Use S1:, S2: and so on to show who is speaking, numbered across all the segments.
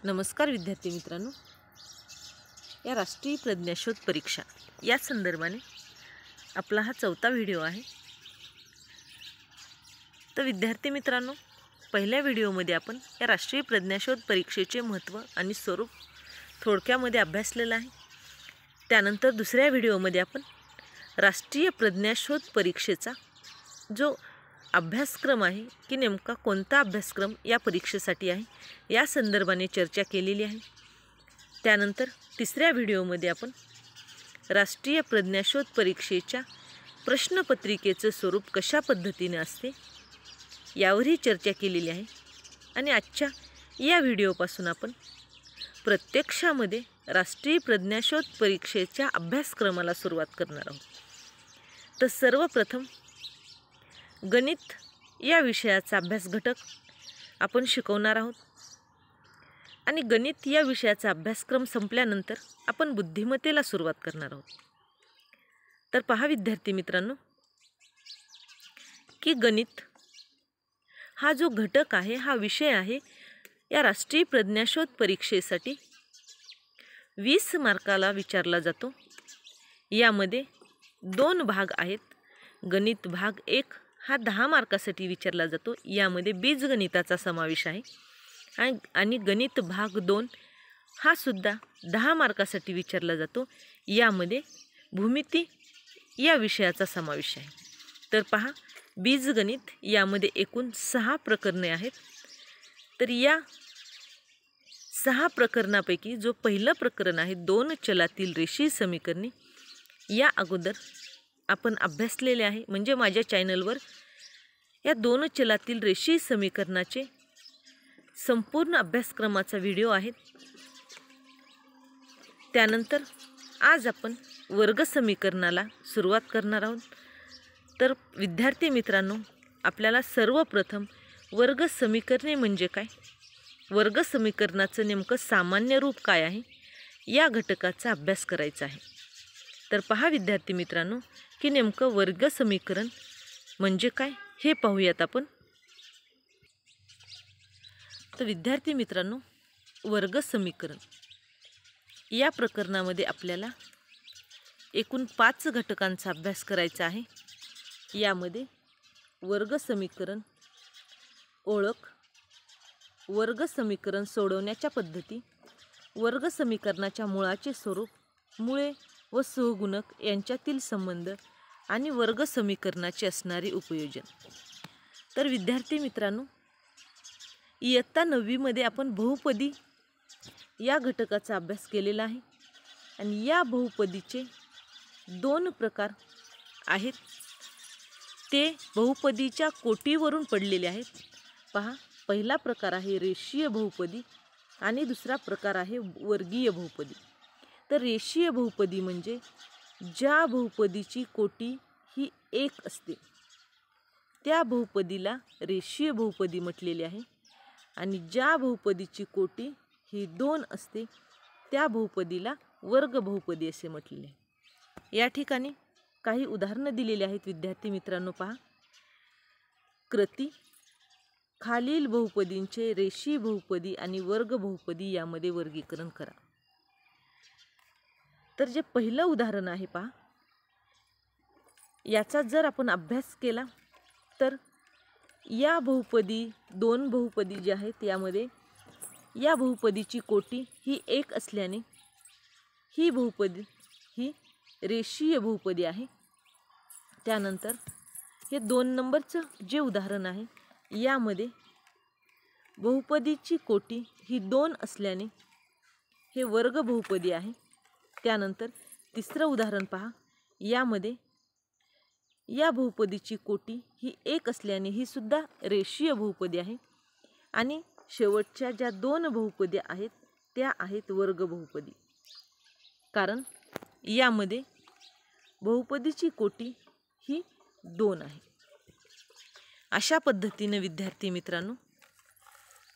S1: नमस्कार विद्यार्थी मित्रांनो, या राष्ट्रीय प्रज्ञाशोध परीक्षा या संदर्भाने आपला हा चौथा व्हिडिओ आहे। तर विद्यार्थी मित्रांनो, पहिल्या व्हिडिओमध्ये आपण या राष्ट्रीय प्रज्ञाशोध परीक्षेचे महत्त्व आणि स्वरूप थोडक्यामध्ये अभ्यासलेलं आहे। त्यानंतर दुसऱ्या व्हिडिओमध्ये आपण राष्ट्रीय प्रज्ञाशोध परीक्षेचा जो अभ्यासक्रम आहे की नेमका कोणता अभ्यासक्रम या परीक्षेसाठी आहे या संदर्भाने चर्चा केलेली आहे। त्यानंतर तिसऱ्या व्हिडिओमध्ये आपण राष्ट्रीय प्रज्ञाशोध परीक्षेच्या प्रश्नपत्रिकेचं स्वरूप कशा पद्धतीने असते यावरही चर्चा केलेली आहे। आणि आजच्या या व्हिडिओपासून आपण प्रत्यक्षामध्ये राष्ट्रीय प्रज्ञाशोध परीक्षेच्या अभ्यासक्रमाला सुरुवात करणार आहोत। तर सर्वप्रथम गणित या विषयाचा अभ्यास घटक आपण शिकवणार आहोत आणि गणित या विषयाचा अभ्यासक्रम संपल्यानंतर आपण बुद्धिमत्तेला सुरुवात करणार आहोत। तर पहा विद्यार्थी मित्रांनो, की गणित हा जो घटक आहे, हा विषय आहे, या राष्ट्रीय प्रज्ञाशोध परीक्षेसाठी 20 मार्काला विचारला जातो। यामध्ये 2 भाग आहेत। गणित भाग 1 हा 10 मार्कासाठी विचारला जातो। यामध्ये बीजगणिताचा समावेश आहे आणि गणित भाग 2 हा सुद्धा 10 मार्कासाठी विचारला जातो। यामध्ये भूमिती या विषयाचा समावेश आहे। तर पहा, बीजगणित यामध्ये एकूण 6 प्रकरणे आहेत। तर या 6 प्रकरणापैकी जो पहिलं प्रकरण आहे 2 चलातील रेषीय समीकरणे, या अगोदर आपण अभ्यासलेले आहे। म्हणजे माझ्या चॅनलवर या 2 चलातील रेषीय समीकरणाचे संपूर्ण अभ्यासक्रमाचा व्हिडिओ आहे। त्यानंतर आज आपण वर्ग समीकरणाला सुरुवात करणार आहोत। तर विद्यार्थी मित्रांनो, आपल्याला सर्वप्रथम वर्ग समीकरणे म्हणजे काय, वर्ग समीकरणाचं नेमकं सामान्य रूप काय आहे या घटकाचा अभ्यास करायचा आहे। तर पहा विद्यार्थी मित्रांनो, की नेमकं वर्ग समीकरण म्हणजे काय हे पाहूयात आपण। तर विद्यार्थी मित्रांनो, वर्ग समीकरण या प्रकरणामध्ये आपल्याला एकूण 5 घटकांचा अभ्यास करायचा आहे। यामध्ये वर्ग समीकरण ओळख, वर्ग समीकरण सोडवण्याच्या पद्धती, वर्ग समीकरणाच्या मुळाचे स्वरूप, मुळे व सहगुणक यांच्यातील संबंध आणि वर्ग समीकरणाचे असणारे उपयोजन। तर विद्यार्थी मित्रांनो, इयत्ता 9वी मध्ये आपण बहुपदी या घटकाचा अभ्यास केलेला आहे आणि या बहुपदीचे 2 प्रकार आहेत। ते बहुपदीच्या कोटीवरून पडलेले आहेत। पहा, पहिला प्रकार आहे रेषीय बहुपदी आणि दुसरा प्रकार आहे वर्गीय बहुपदी। तर रेषीय बहुपदी म्हणजे ज्या बहुपदीची कोटी ही 1 असते त्या बहुपदीला रेषीय बहुपदी म्हटलेले आहे आणि ज्या बहुपदीची कोटी ही 2 असते त्या बहुपदीला वर्ग बहुपदी असे म्हटलेले आहे। या ठिकाणी काही उदाहरणं दिलेली आहेत विद्यार्थी मित्रांनो। पहा, कृती खालील बहुपदींचे रेषीय बहुपदी आणि वर्ग बहुपदी यामध्ये वर्गीकरण करा। तर जे पहिलं उदाहरण आहे पहा, याचा जर आपण अभ्यास केला तर या बहुपदी 2 बहुपदी जे आहेत यामध्ये या बहुपदीची कोटी ही 1 असल्याने ही बहुपदी ही रेषीय बहुपदी आहे। त्यानंतर हे 2 नंबरचं जे उदाहरण आहे यामध्ये बहुपदीची कोटी ही 2 असल्याने हे वर्ग बहुपदी आहे। त्यानंतर तिसरं उदाहरण पहा, यामध्ये या बहुपदीची कोटी ही 1 असल्याने ही सुद्धा रेषीय बहुपदी आहे आणि शेवटच्या ज्या 2 बहुपद्या आहेत त्या आहेत वर्ग बहुपदी, कारण यामध्ये बहुपदीची कोटी ही 2 आहे। अशा पद्धतीने विद्यार्थी मित्रांनो,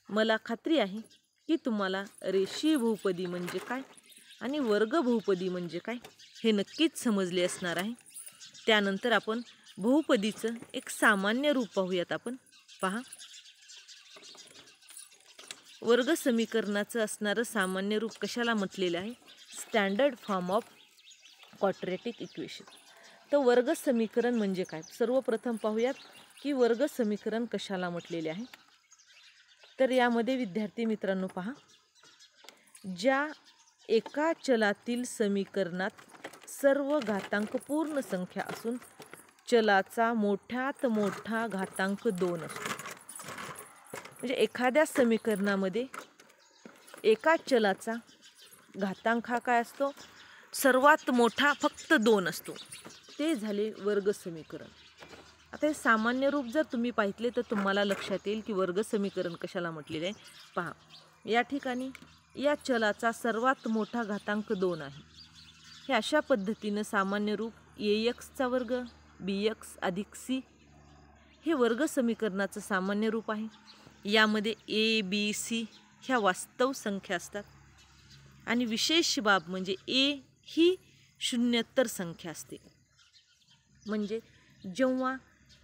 S1: मला खात्री आहे की तुम्हाला रेषीय बहुपदी म्हणजे काय आणि वर्ग बहुपदी म्हणजे काय हे नक्कीच समजले असणार आहे। त्यानंतर आपण बहुपदीचं एक सामान्य रूप पाहूयात आपण। पहा, वर्ग समीकरणाचं असणारं सामान्य रूप कशाला म्हटलेलं आहे? Standard form of quadratic equation. तर वर्ग समीकरण म्हणजे काय? सर्वप्रथम पाहूयात की वर्ग समीकरण कशाला म्हटलेले आहे. तर यामध्ये विद्यार्थी मित्रांनो पहा, ज्या एका चलातील समीकरणात सर्व घातांक पूर्ण संख्या असून चलाचा मोठ्यात मोठा घातांक 2 असतो. म्हणजे एखाद्या समीकरणामध्ये एका चलाचा घातांक हा काय असतो? सर्वात मोठा फक्त 2 असतो. ते झाले वर्ग समीकरण. आता हे सामान्य रूप जर तुम्ही पाहितले तर तुम्हाला लक्षात येईल की वर्ग समीकरण कशाला म्हटलेले आहे. पहा, या ठिकाणी या चलाचा सर्वात मोठा घातांक 2 आहे. हे अशा पद्धतीनं सामान्य रूप ax वर्ग bx अधिक c हे वर्ग समीकरणाचं सामान्य रूप आहे. यामध्ये a b c ह्या वास्तव संख्या असतात आणि विशेष बाब म्हणजे a ही शून्यत्तर संख्या असते. म्हणजे जेव्हा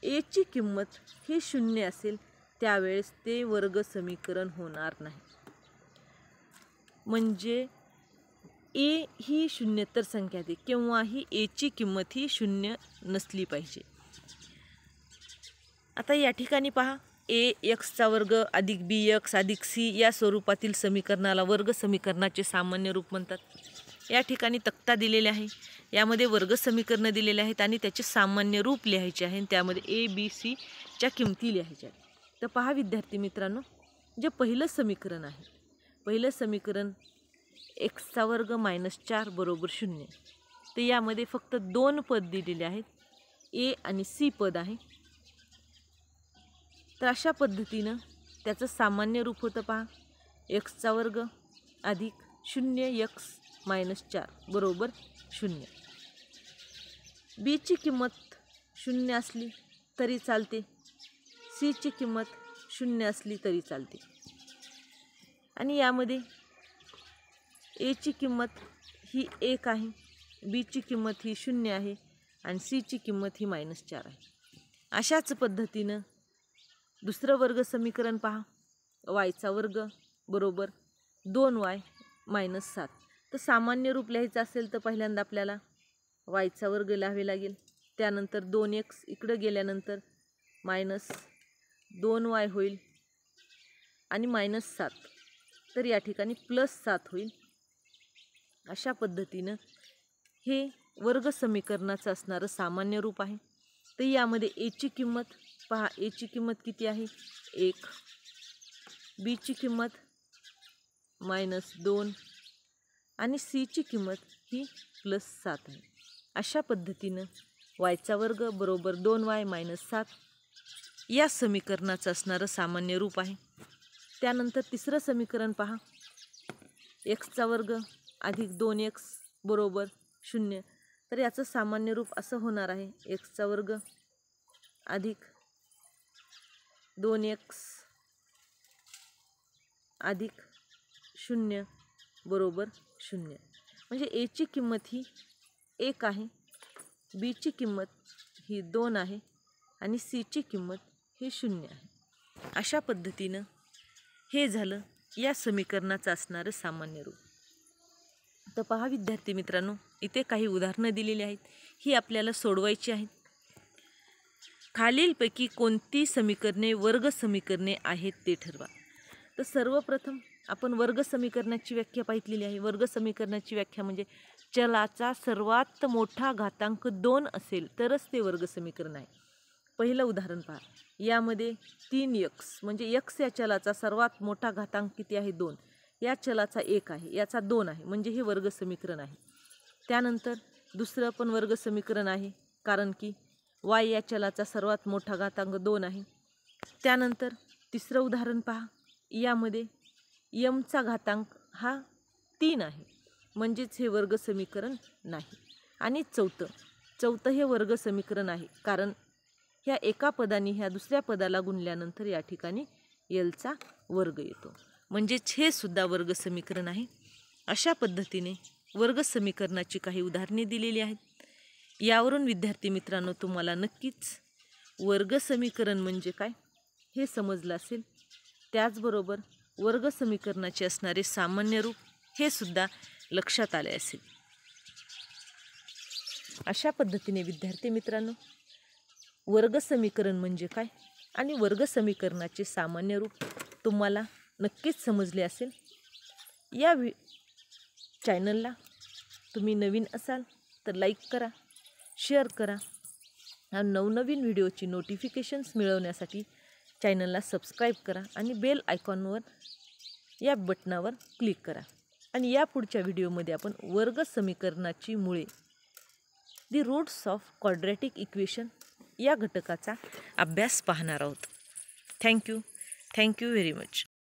S1: a ची किंमत ही 0 असेल त्यावेळेस ते वर्ग समीकरण होणार नाही. म्हणजे a ही शून्यत्तर संख्या आहे, केव्हाही a ची किंमत ही 0 नसली पाहिजे. आता या ठिकाणी पहा, ax वर्ग अधिक bx अधिक c या स्वरूपातील समीकरणाला वर्ग समीकरणाचे सामान्य रूप म्हणतात. या ठिकाणी तक्ता दिलेले आहे, यामध्ये वर्ग समीकरण दिलेले आहेत आणि त्याचे सामान्य रूप लिहायचे आहे. त्यामध्ये a b c च्या किमती लिहायच्या आहेत. तर पहा विद्यार्थी मित्रांनो, जे पहिलं समीकरण आहे, पहिलं समीकरण x वर्ग -4 बरोबर 0. तर यामध्ये फक्त 2 पद दिलेले आहेत, a आणि c पद आहे. तर अशा पद्धतीनं त्याचं सामान्य रूप होतं. पहा, x वर्ग अधिक 0x -4 बरोबर 0. b ची किंमत 0 असली तरी चालते, c ची किंमत 0 असली तरी चालते. आणि यामध्ये a ची किंमत ही 1 आहे, b ची किंमत ही 0 आहे आणि c ची किंमत ही -4 आहे. अशाच पद्धतीनं दुसरं वर्ग समीकरण पहा, y वर्ग बरोबर 2y -7. तर सामान्य रूप लिहायचं असेल तर पहिल्यांदा आपल्याला y वर्ग लिहावे लागेल. त्यानंतर 2x इकडं गेल्यानंतर -2y होईल आणि -7. तर या ठिकाणी +7 होईल. अशा पद्धतीनं हे वर्ग समीकरणाचं असणारं सामान्य रूप आहे. तर यामध्ये a ची किंमत पहा, a ची किंमत किती आहे? 1. b ची किंमत -2 आणि c ची किंमत ही +7 आहे. अशा पद्धतीनं y वर्ग बरोबर 2y -7 या समीकरणाचं असणारं सामान्य रूप आहे. त्यानंतर तिसरं समीकरण पहा, x वर्ग अधिक 2x बरोबर 0. तर याचं सामान्य रूप असं होणार आहे, x वर्ग अधिक 2x अधिक 0 बरोबर 0. म्हणजे a ची किंमत ही 1 आहे, b ची किंमत ही 2 आहे आणि c ची किंमत ही 0 आहे. अशा पद्धतीनं हे झालं या समीकरणाचं असणारं सामान्य रूप. तर पहा विद्यार्थी मित्रांनो, इथे काही उदाहरणं दिलेली आहेत, ही आपल्याला सोडवायची आहेत. खालीलपैकी कोणती समीकरणे वर्ग समीकरणे आहेत ते ठरवा. तर सर्वप्रथम आपण वर्ग समीकरणाची व्याख्या पाहितलेली आहे. वर्ग समीकरणाची व्याख्या म्हणजे चलाचा सर्वात मोठा घातांक 2 असेल तरच ते वर्ग समीकरण आहे. पहिलं उदाहरण पहा, यामध्ये 3x म्हणजे x या चलाचा सर्वात मोठा घातांक किती आहे? 2. या चलाचा 1 आहे, याचा 2 आहे, म्हणजे हे वर्ग समीकरण आहे. त्यानंतर दुसरं पण वर्ग समीकरण आहे, कारण की y या चलाचा सर्वात मोठा घातांक 2 आहे. त्यानंतर तिसरं उदाहरण पहा, यामध्ये m चा घातांक हा 3 आहे, म्हणजेच हे वर्ग समीकरण नाही. आणि चौथं हे वर्ग समीकरण आहे, कारण ह्या एका पदाने ह्या दुसऱ्या पदाला गुणल्यानंतर या ठिकाणी चा वर्ग येतो, म्हणजेच हे सुद्धा वर्ग समीकरण आहे. अशा पद्धतीने वर्ग समीकरणाची काही उदाहरणे दिलेली आहेत. यावरून विद्यार्थी मित्रांनो तुम्हाला नक्कीच वर्ग समीकरण म्हणजे काय हे समजलं असेल. त्याचबरोबर वर्ग समीकरणाचे असणारे सामान्य रूप हे सुद्धा लक्षात आले असेल. अशा पद्धतीने विद्यार्थी मित्रांनो, वर्ग समीकरण म्हणजे काय आणि वर्ग समीकरणाचे सामान्य रूप तुम्हाला नक्कीच समजले असेल. या चॅनलला तुम्ही नवीन असाल तर लाईक करा, शेअर करा आणि नवनवीन व्हिडिओची नोटिफिकेशन्स मिळवण्यासाठी चॅनलला सबस्क्राईब करा आणि बेल आयकॉनवर या बटनावर क्लिक करा. आणि या पुढच्या व्हिडिओमध्ये आपण वर्ग समीकरणाची मुळे, the roots of quadratic equation या घटकाचा अभ्यास पाहणार आहोत. Thank you very much.